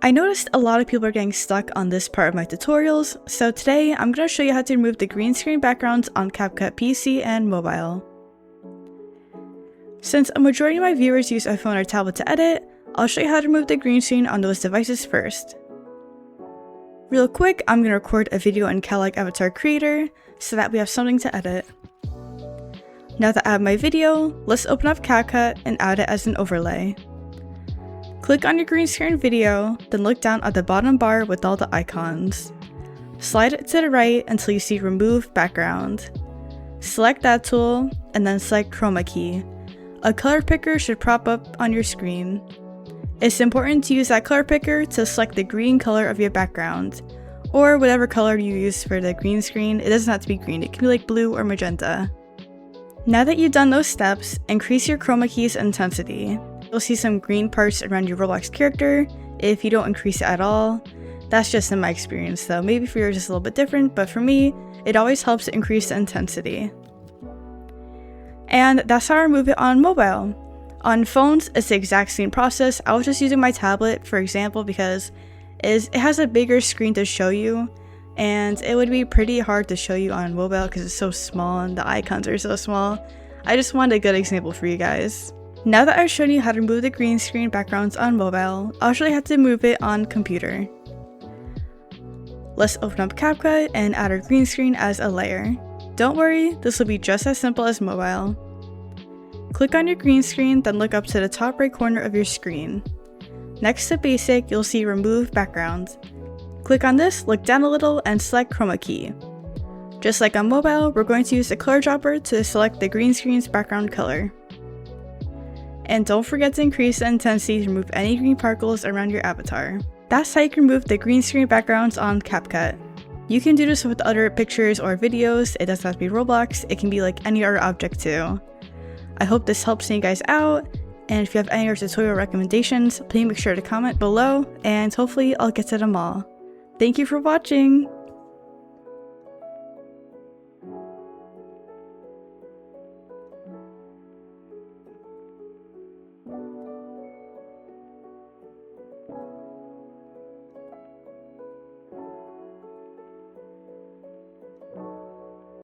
I noticed a lot of people are getting stuck on this part of my tutorials, so today I'm going to show you how to remove the green screen backgrounds on Capcut PC and mobile. Since a majority of my viewers use a phone or tablet to edit, I'll show you how to remove the green screen on those devices first. Real quick, I'm going to record a video in Capcut Avatar Creator so that we have something to edit. Now that I have my video, let's open up Capcut and add it as an overlay. Click on your green screen video, then look down at the bottom bar with all the icons. Slide it to the right until you see Remove Background. Select that tool, and then select Chroma Key. A color picker should pop up on your screen. It's important to use that color picker to select the green color of your background, or whatever color you use for the green screen. It doesn't have to be green, it can be like blue or magenta. Now that you've done those steps, increase your chroma key's intensity. You'll see some green parts around your Roblox character if you don't increase it at all. That's just in my experience though, maybe for yours it's a little bit different, but for me, it always helps to increase the intensity. And that's how I remove it on mobile. On phones, it's the exact same process. I was just using my tablet for example because it has a bigger screen to show you, and it would be pretty hard to show you on mobile because it's so small and the icons are so small. I just wanted a good example for you guys. Now that I've shown you how to remove the green screen backgrounds on mobile, I'll show you how to remove it on computer. Let's open up Capcut and add our green screen as a layer. Don't worry, this will be just as simple as mobile. Click on your green screen, then look up to the top right corner of your screen. Next to Basic, you'll see Remove Background. Click on this, look down a little, and select Chroma Key. Just like on mobile, we're going to use the color dropper to select the green screen's background color. And don't forget to increase the intensity to remove any green particles around your avatar. That's how you can remove the green screen backgrounds on Capcut. You can do this with other pictures or videos. It doesn't have to be Roblox, it can be like any other object too. I hope this helps you guys out, and if you have any other tutorial recommendations, please make sure to comment below, and hopefully I'll get to them all. Thank you for watching!